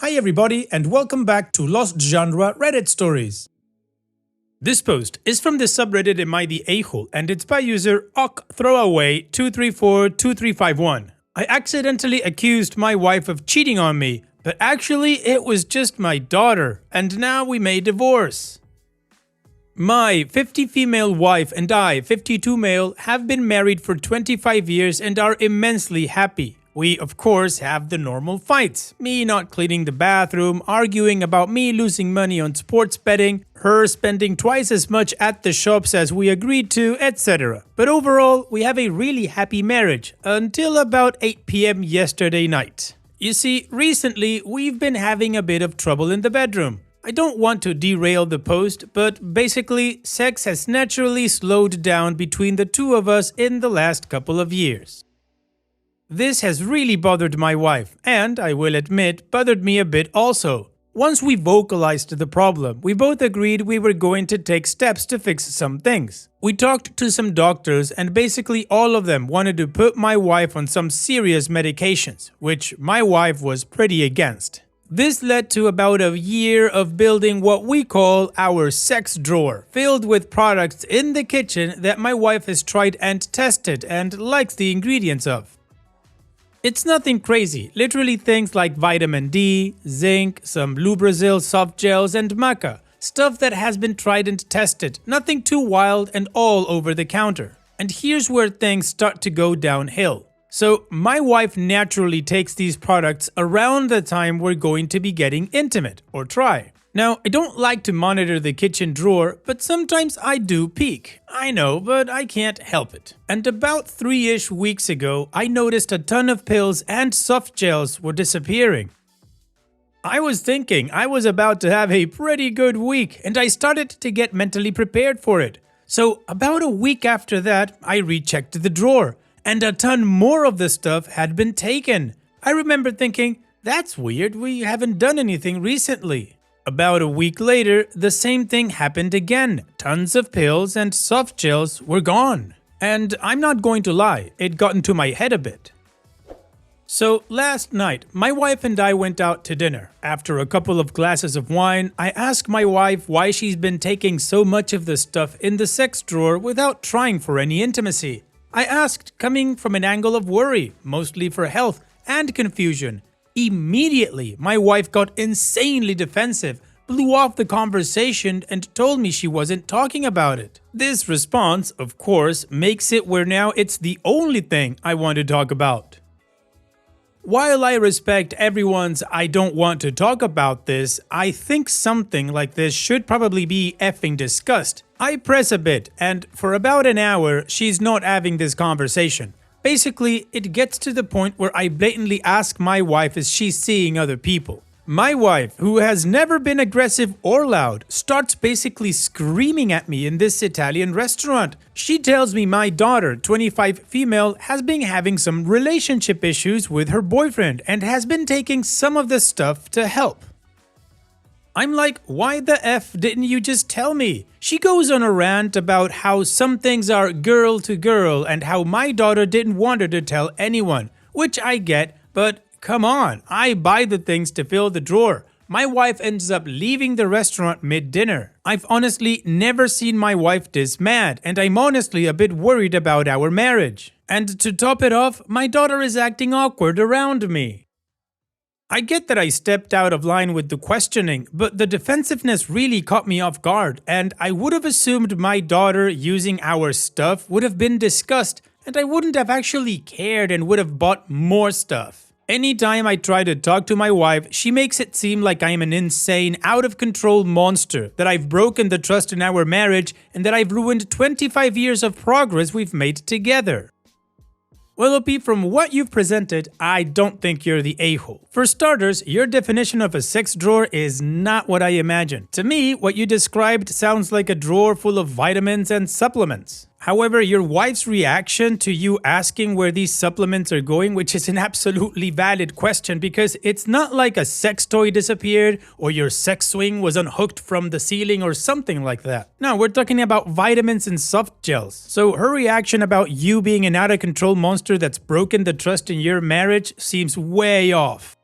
Hi everybody and welcome back to Lost Genre Reddit Stories. This post is from the subreddit Am I the A-hole and it's by user ockthrowaway2342351. I accidentally accused my wife of cheating on me, but actually it was just my daughter, and now we may divorce. My 50 female wife and I, 52 male, have been married for 25 years and are immensely happy. We, of course, have the normal fights. Me not cleaning the bathroom, arguing about me losing money on sports betting, her spending twice as much at the shops as we agreed to, etc. But overall, we have a really happy marriage, until about 8 PM yesterday night. You see, recently, we've been having a bit of trouble in the bedroom. I don't want to derail the post, but basically, sex has naturally slowed down between the two of us in the last couple of years. This has really bothered my wife, and I will admit, bothered me a bit also. Once we vocalized the problem, we both agreed we were going to take steps to fix some things. We talked to some doctors and basically all of them wanted to put my wife on some serious medications, which my wife was pretty against. This led to about a year of building what we call our sex drawer, filled with products in the kitchen that my wife has tried and tested and likes the ingredients of. It's nothing crazy, literally things like vitamin D, zinc, some Lubrizil soft gels and maca. Stuff that has been tried and tested, nothing too wild and all over the counter. And here's where things start to go downhill. So my wife naturally takes these products around the time we're going to be getting intimate, or try. Now, I don't like to monitor the kitchen drawer, but sometimes I do peek. I know, but I can't help it. And about 3-ish weeks ago, I noticed a ton of pills and soft gels were disappearing. I was thinking I was about to have a pretty good week, and I started to get mentally prepared for it. So about a week after that, I rechecked the drawer, and a ton more of the stuff had been taken. I remember thinking, that's weird, we haven't done anything recently. About a week later, the same thing happened again. Tons of pills and soft gels were gone. And I'm not going to lie, it got into my head a bit. So last night, my wife and I went out to dinner. After a couple of glasses of wine, I asked my wife why she's been taking so much of the stuff in the sex drawer without trying for any intimacy. I asked coming from an angle of worry, mostly for health and confusion. Immediately, my wife got insanely defensive, blew off the conversation and told me she wasn't talking about it. This response, of course, makes it where now it's the only thing I want to talk about. While I respect everyone's I don't want to talk about this, I think something like this should probably be effing discussed. I press a bit and for about an hour she's not having this conversation. Basically, it gets to the point where I blatantly ask my wife is she seeing other people. My wife, who has never been aggressive or loud, starts basically screaming at me in this Italian restaurant. She tells me my daughter, 25 female, has been having some relationship issues with her boyfriend and has been taking some of the stuff to help. I'm like, why the F didn't you just tell me? She goes on a rant about how some things are girl to girl and how my daughter didn't want her to tell anyone, which I get, but come on, I buy the things to fill the drawer. My wife ends up leaving the restaurant mid-dinner. I've honestly never seen my wife this mad, and I'm honestly a bit worried about our marriage. And to top it off, my daughter is acting awkward around me. I get that I stepped out of line with the questioning, but the defensiveness really caught me off guard, and I would have assumed my daughter using our stuff would have been discussed, and I wouldn't have actually cared and would have bought more stuff. Anytime I try to talk to my wife, she makes it seem like I'm an insane, out-of-control monster, that I've broken the trust in our marriage, and that I've ruined 25 years of progress we've made together. Well, OP, from what you've presented, I don't think you're the a-hole. For starters, your definition of a sex drawer is not what I imagined. To me, what you described sounds like a drawer full of vitamins and supplements. However, your wife's reaction to you asking where these supplements are going, which is an absolutely valid question because it's not like a sex toy disappeared or your sex swing was unhooked from the ceiling or something like that. No, we're talking about vitamins and soft gels. So her reaction about you being an out-of-control monster that's broken the trust in your marriage seems way off.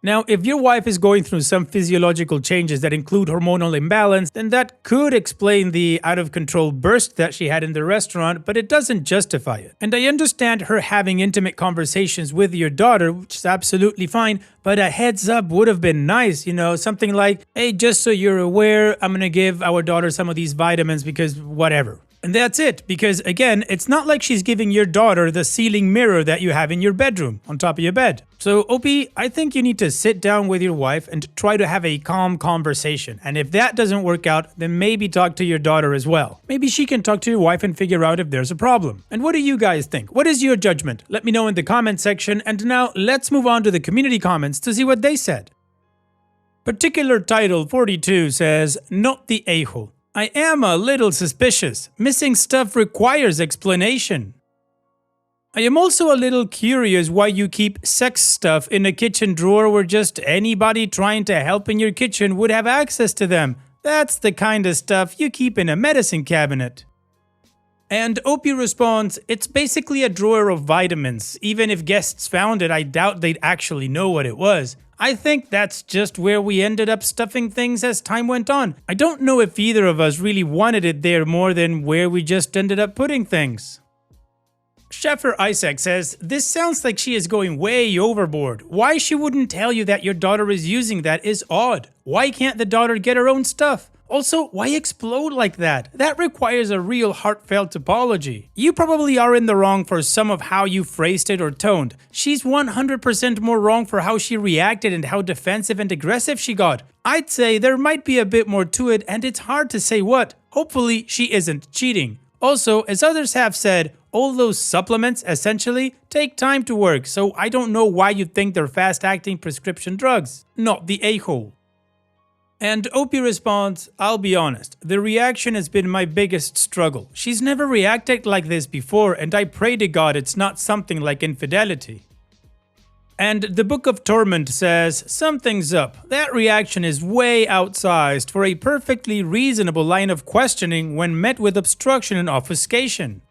Now, if your wife is going through some physiological changes that include hormonal imbalance, then that could explain the out-of-control burst that she had in the restaurant, but it doesn't justify it. And I understand her having intimate conversations with your daughter, which is absolutely fine, but a heads up would have been nice, something like, hey, just so you're aware, I'm gonna give our daughter some of these vitamins because whatever. And that's it, because again, it's not like she's giving your daughter the ceiling mirror that you have in your bedroom, on top of your bed. So OP, I think you need to sit down with your wife and try to have a calm conversation. And if that doesn't work out, then maybe talk to your daughter as well. Maybe she can talk to your wife and figure out if there's a problem. And what do you guys think? What is your judgment? Let me know in the comment section. And now let's move on to the community comments to see what they said. Particular title 42 says, not the a-hole. I am a little suspicious. Missing stuff requires explanation. I am also a little curious why you keep sex stuff in a kitchen drawer where just anybody trying to help in your kitchen would have access to them. That's the kind of stuff you keep in a medicine cabinet. And Opie responds, it's basically a drawer of vitamins. Even if guests found it, I doubt they'd actually know what it was. I think that's just where we ended up stuffing things as time went on. I don't know if either of us really wanted it there more than where we just ended up putting things. Sheffer Isaac says, this sounds like she is going way overboard. Why she wouldn't tell you that your daughter is using that is odd. Why can't the daughter get her own stuff? Also, why explode like that? That requires a real heartfelt apology. You probably are in the wrong for some of how you phrased it or toned. She's 100% more wrong for how she reacted and how defensive and aggressive she got. I'd say there might be a bit more to it and it's hard to say what. Hopefully she isn't cheating. Also, as others have said, all those supplements essentially take time to work, so I don't know why you think they're fast-acting prescription drugs. Not the a-hole. And Opie responds, I'll be honest, the reaction has been my biggest struggle. She's never reacted like this before and I pray to God it's not something like infidelity. And the Book of Torment says, something's up. That reaction is way outsized for a perfectly reasonable line of questioning when met with obstruction and obfuscation.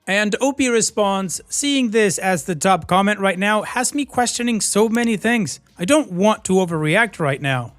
And Opie responds, seeing this as the top comment right now has me questioning so many things. I don't want to overreact right now.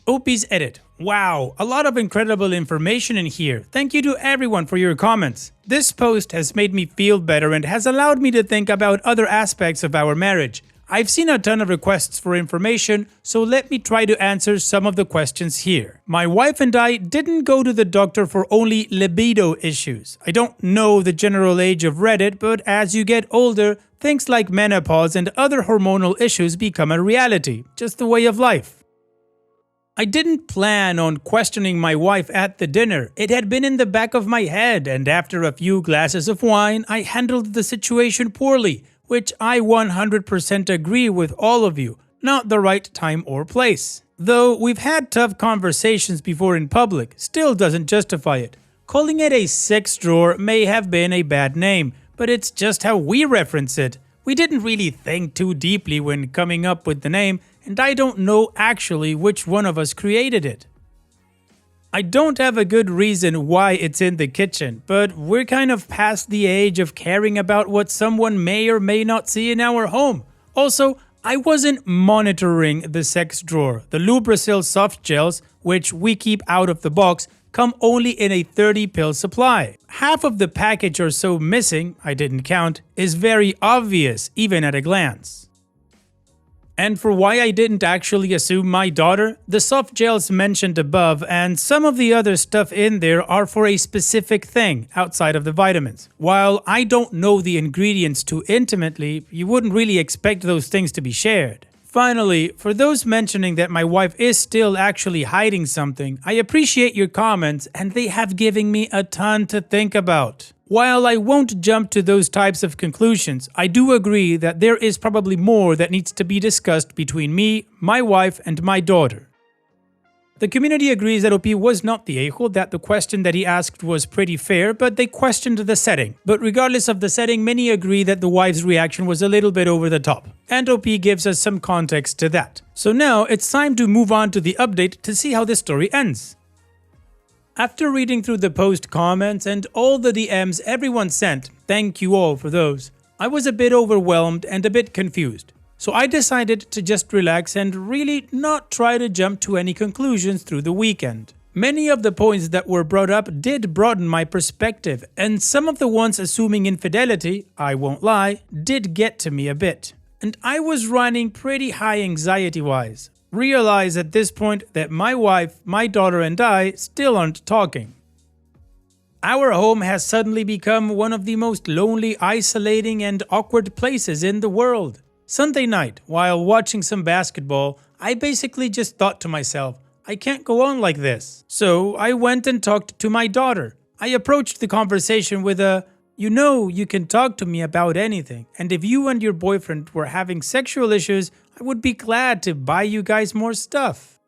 Opie's edit. Wow, a lot of incredible information in here. Thank you to everyone for your comments. This post has made me feel better and has allowed me to think about other aspects of our marriage. I've seen a ton of requests for information, so let me try to answer some of the questions here. My wife and I didn't go to the doctor for only libido issues. I don't know the general age of Reddit, but as you get older, things like menopause and other hormonal issues become a reality, just the way of life. I didn't plan on questioning my wife at the dinner. It had been in the back of my head, and after a few glasses of wine, I handled the situation poorly, which I 100% agree with all of you. Not the right time or place. Though we've had tough conversations before in public, still doesn't justify it. Calling it a sex drawer may have been a bad name, but it's just how we reference it. We didn't really think too deeply when coming up with the name, and I don't know actually which one of us created it. I don't have a good reason why it's in the kitchen, but we're kind of past the age of caring about what someone may or may not see in our home. Also, I wasn't monitoring the sex drawer. The Lubrasil soft gels, which we keep out of the box, come only in a 30-pill supply. Half of the package or so missing, I didn't count, is very obvious even at a glance. And for why I didn't actually assume my daughter, the soft gels mentioned above and some of the other stuff in there are for a specific thing outside of the vitamins. While I don't know the ingredients too intimately, you wouldn't really expect those things to be shared. Finally, for those mentioning that my wife is still actually hiding something, I appreciate your comments and they have given me a ton to think about. While I won't jump to those types of conclusions, I do agree that there is probably more that needs to be discussed between me, my wife, and my daughter. The community agrees that OP was not the a-hole, that the question that he asked was pretty fair, but they questioned the setting. But regardless of the setting, many agree that the wife's reaction was a little bit over the top. And OP gives us some context to that. So now it's time to move on to the update to see how this story ends. After reading through the post comments and all the DMs everyone sent, thank you all for those, I was a bit overwhelmed and a bit confused. So I decided to just relax and really not try to jump to any conclusions through the weekend. Many of the points that were brought up did broaden my perspective, and some of the ones assuming infidelity, I won't lie, did get to me a bit. And I was running pretty high anxiety-wise. Realize at this point that my wife, my daughter and I still aren't talking. Our home has suddenly become one of the most lonely, isolating and awkward places in the world. Sunday night, while watching some basketball, I basically just thought to myself, I can't go on like this. So I went and talked to my daughter. I approached the conversation with a, you can talk to me about anything, and if you and your boyfriend were having sexual issues, I would be glad to buy you guys more stuff.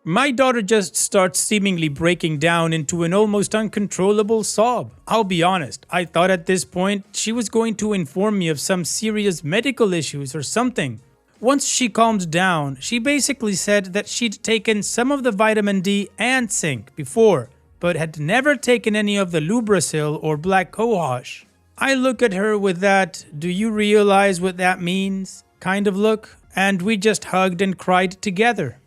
My daughter just starts seemingly breaking down into an almost uncontrollable sob. I'll be honest, I thought at this point she was going to inform me of some serious medical issues or something. Once she calmed down, she basically said that she'd taken some of the vitamin D and zinc before, but had never taken any of the Lubrasil or black cohosh. I look at her with that, do you realize what that means? Kind of look, and we just hugged and cried together.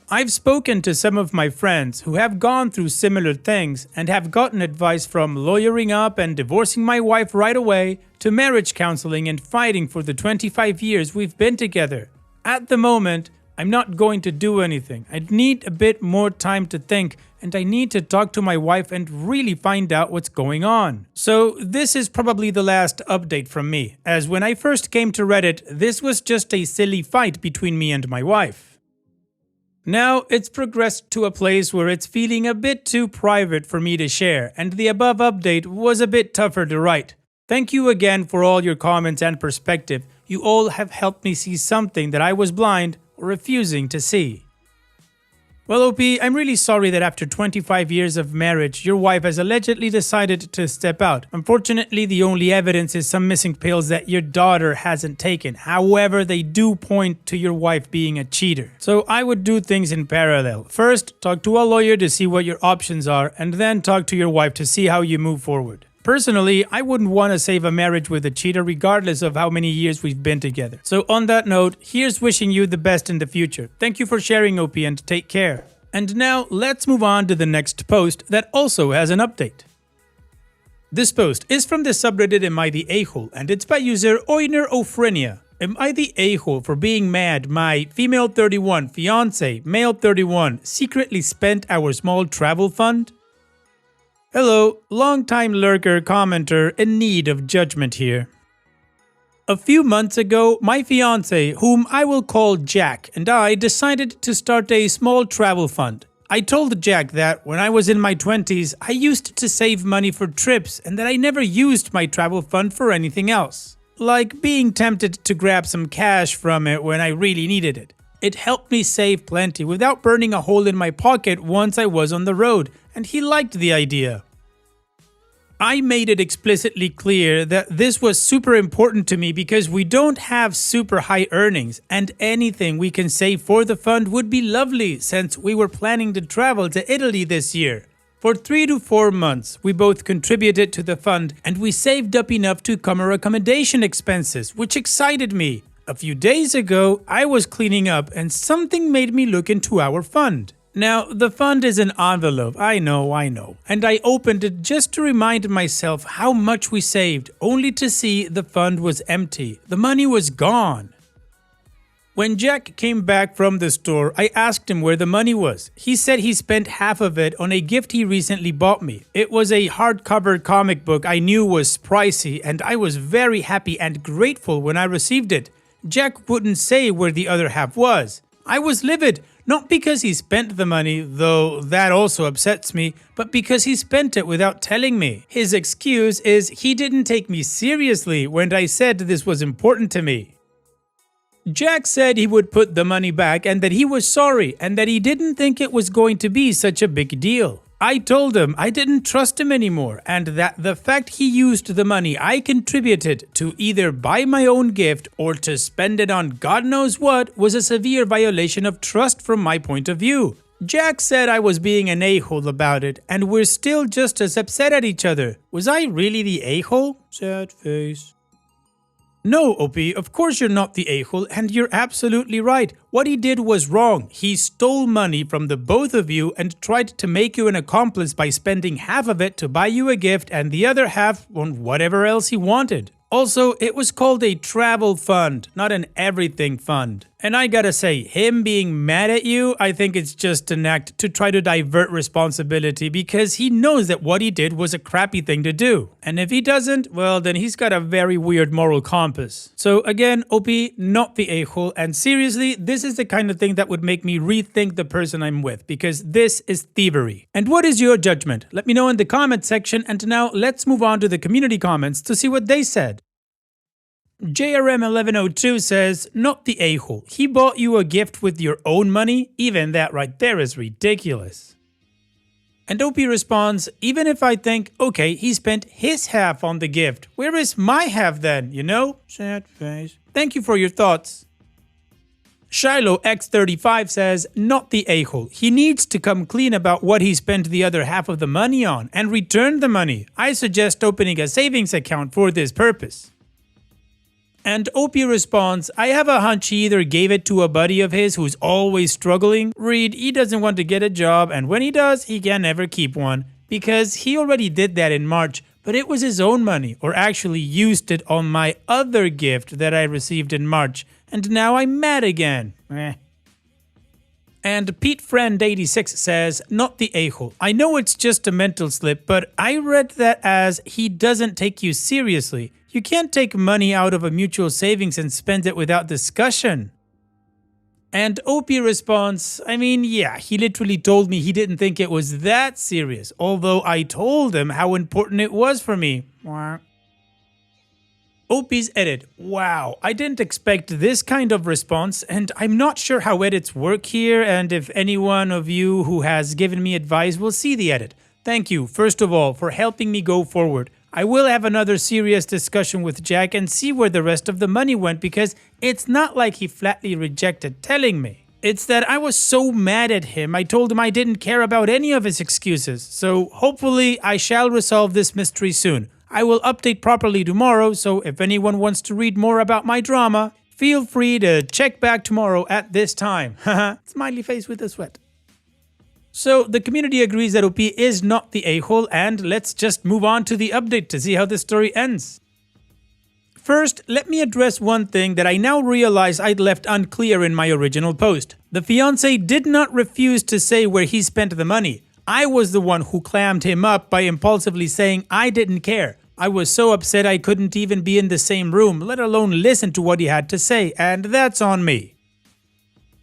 I've spoken to some of my friends who have gone through similar things and have gotten advice from lawyering up and divorcing my wife right away to marriage counseling and fighting for the 25 years we've been together. At the moment, I'm not going to do anything. I need a bit more time to think, and I need to talk to my wife and really find out what's going on. So this is probably the last update from me, as when I first came to Reddit, this was just a silly fight between me and my wife. Now it's progressed to a place where it's feeling a bit too private for me to share, and the above update was a bit tougher to write. Thank you again for all your comments and perspective. You all have helped me see something that I was blind or refusing to see. Well, OP, I'm really sorry that after 25 years of marriage, your wife has allegedly decided to step out. Unfortunately, the only evidence is some missing pills that your daughter hasn't taken. However, they do point to your wife being a cheater. So I would do things in parallel. First, talk to a lawyer to see what your options are, and then talk to your wife to see how you move forward. Personally, I wouldn't want to save a marriage with a cheater regardless of how many years we've been together. So on that note, here's wishing you the best in the future. Thank you for sharing, OP, and take care. And now let's move on to the next post that also has an update. This post is from the subreddit Am I the A-hole, and it's by user Oiner Ophrenia. Am I the a-hole for being mad my female 31 fiance, male 31, secretly spent our small travel fund? Hello, long-time lurker commenter in need of judgment here. A few months ago, my fiance, whom I will call Jack, and I decided to start a small travel fund. I told Jack that when I was in my 20s, I used to save money for trips and that I never used my travel fund for anything else. Like being tempted to grab some cash from it when I really needed it. It helped me save plenty without burning a hole in my pocket once I was on the road, and he liked the idea. I made it explicitly clear that this was super important to me because we don't have super high earnings, and anything we can save for the fund would be lovely since we were planning to travel to Italy this year. For 3 to 4 months, we both contributed to the fund and we saved up enough to cover accommodation expenses, which excited me. A few days ago, I was cleaning up and something made me look into our fund. Now, the fund is an envelope, I know, and I opened it just to remind myself how much we saved, only to see the fund was empty. The money was gone. When Jack came back from the store, I asked him where the money was. He said he spent half of it on a gift he recently bought me. It was a hardcover comic book I knew was pricey, and I was very happy and grateful when I received it. Jack wouldn't say where the other half was. I was livid. Not because he spent the money, though that also upsets me, but because he spent it without telling me. His excuse is he didn't take me seriously when I said this was important to me. Jack said he would put the money back and that he was sorry and that he didn't think it was going to be such a big deal. I told him I didn't trust him anymore and that the fact he used the money I contributed to either buy my own gift or to spend it on God knows what was a severe violation of trust from my point of view. Jack said I was being an a-hole about it and we're still just as upset at each other. Was I really the a-hole? Sad face. No, Opie, of course you're not the a-hole, and you're absolutely right. What he did was wrong. He stole money from the both of you and tried to make you an accomplice by spending half of it to buy you a gift and the other half on whatever else he wanted. Also, it was called a travel fund, not an everything fund. And I gotta say, him being mad at you, I think it's just an act to try to divert responsibility because he knows that what he did was a crappy thing to do. And if he doesn't, well, then he's got a very weird moral compass. So again, OP, not the a-hole, and seriously, this is the kind of thing that would make me rethink the person I'm with because this is thievery. And what is your judgment? Let me know in the comment section, and now let's move on to the community comments to see what they said. JRM1102 says, not the a-hole. He bought you a gift with your own money? Even that right there is ridiculous. And OP responds, even if I think, okay, he spent his half on the gift, where is my half then, you know? Sad face. Thank you for your thoughts. Shiloh X35 says, not the a-hole. He needs to come clean about what he spent the other half of the money on and return the money. I suggest opening a savings account for this purpose. And OP responds, I have a hunch he either gave it to a buddy of his who's always struggling. Read, he doesn't want to get a job, and when he does, he can never keep one. Because he already did that in March, but it was his own money, or actually used it on my other gift that I received in March, and now I'm mad again. And Pete Friend 86 says, not the a-hole. I know it's just a mental slip, but I read that as he doesn't take you seriously. You can't take money out of a mutual savings and spend it without discussion. And OP responds, I mean, yeah, he literally told me he didn't think it was that serious, although I told him how important it was for me. OP's edit. Wow, I didn't expect this kind of response, and I'm not sure how edits work here, and if any one of you who has given me advice will see the edit. Thank you, first of all, for helping me go forward. I will have another serious discussion with Jack and see where the rest of the money went because it's not like he flatly rejected telling me. It's that I was so mad at him, I told him I didn't care about any of his excuses. So hopefully I shall resolve this mystery soon. I will update properly tomorrow, so if anyone wants to read more about my drama, feel free to check back tomorrow at this time. Haha, smiley face with a sweat. So the community agrees that OP is not the a-hole, and let's just move on to the update to see how the story ends. First, let me address one thing that I now realize I'd left unclear in my original post. The fiancé did not refuse to say where he spent the money. I was the one who clammed him up by impulsively saying I didn't care. I was so upset I couldn't even be in the same room, let alone listen to what he had to say, and that's on me.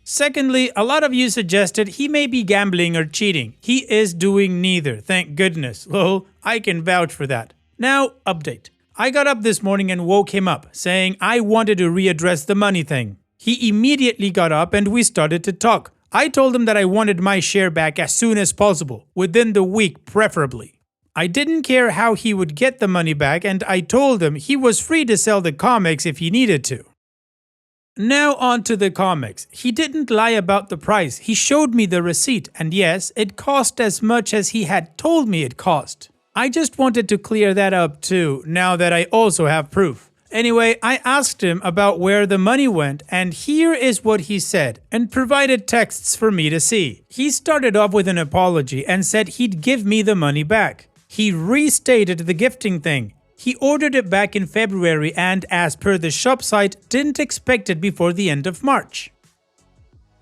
Secondly, a lot of you suggested he may be gambling or cheating. He is doing neither, thank goodness. Lol, I can vouch for that. Now, update. I got up this morning and woke him up, saying I wanted to readdress the money thing. He immediately got up and we started to talk. I told him that I wanted my share back as soon as possible, within the week preferably. I didn't care how he would get the money back, and I told him he was free to sell the comics if he needed to. Now on to the comics. He didn't lie about the price. He showed me the receipt, and yes, it cost as much as he had told me it cost. I just wanted to clear that up too, now that I also have proof. Anyway, I asked him about where the money went, and here is what he said, and provided texts for me to see. He started off with an apology and said he'd give me the money back. He restated the gifting thing. He ordered it back in February and, as per the shop site, didn't expect it before the end of March.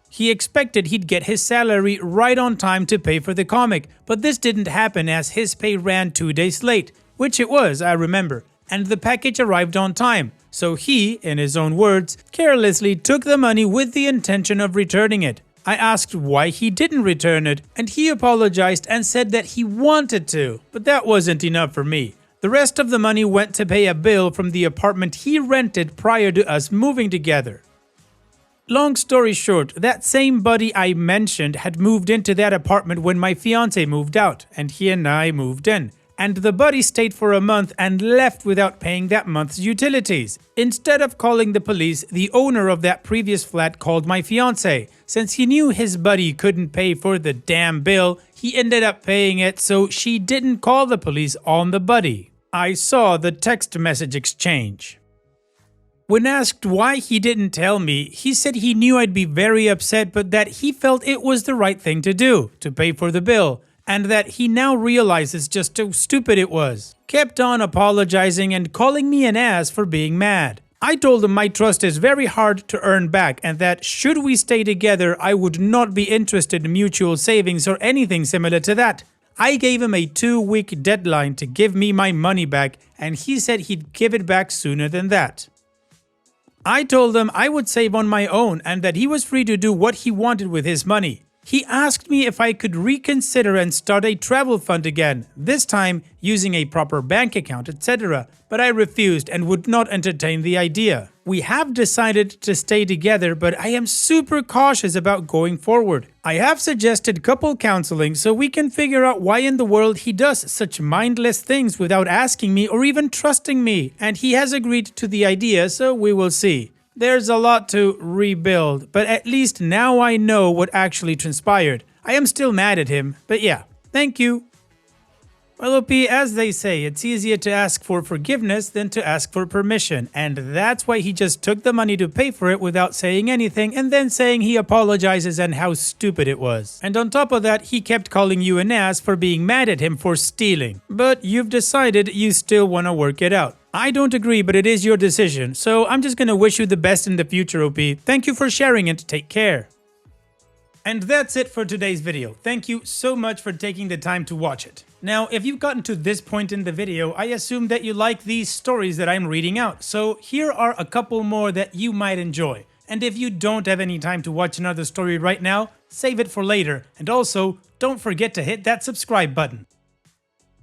He expected he'd get his salary right on time to pay for the comic, but this didn't happen as his pay ran 2 days late, which it was, I remember, and the package arrived on time. So he, in his own words, carelessly took the money with the intention of returning it. I asked why he didn't return it, and he apologized and said that he wanted to, but that wasn't enough for me. The rest of the money went to pay a bill from the apartment he rented prior to us moving together. Long story short, that same buddy I mentioned had moved into that apartment when my fiancé moved out, and he and I moved in. And the buddy stayed for a month and left without paying that month's utilities. Instead of calling the police, the owner of that previous flat called my fiancé. Since he knew his buddy couldn't pay for the damn bill, he ended up paying it, so she didn't call the police on the buddy. I saw the text message exchange. When asked why he didn't tell me, he said he knew I'd be very upset, but that he felt it was the right thing to do, to pay for the bill, and that he now realizes just how stupid it was. Kept on apologizing and calling me an ass for being mad. I told him my trust is very hard to earn back and that should we stay together, I would not be interested in mutual savings or anything similar to that. I gave him a 2-week deadline to give me my money back, and he said he'd give it back sooner than that. I told him I would save on my own and that he was free to do what he wanted with his money. He asked me if I could reconsider and start a travel fund again, this time using a proper bank account, etc., but I refused and would not entertain the idea. We have decided to stay together, but I am super cautious about going forward. I have suggested couple counseling so we can figure out why in the world he does such mindless things without asking me or even trusting me, and he has agreed to the idea, so we will see. There's a lot to rebuild, but at least now I know what actually transpired. I am still mad at him, but yeah, thank you. Well, OP, as they say, it's easier to ask for forgiveness than to ask for permission, and that's why he just took the money to pay for it without saying anything and then saying he apologizes and how stupid it was. And on top of that, he kept calling you an ass for being mad at him for stealing. But you've decided you still want to work it out. I don't agree, but it is your decision, so I'm just gonna wish you the best in the future, OP. Thank you for sharing it. Take care. And that's it for today's video. Thank you so much for taking the time to watch it. Now, if you've gotten to this point in the video, I assume that you like these stories that I'm reading out, so here are a couple more that you might enjoy. And if you don't have any time to watch another story right now, save it for later, and also, don't forget to hit that subscribe button.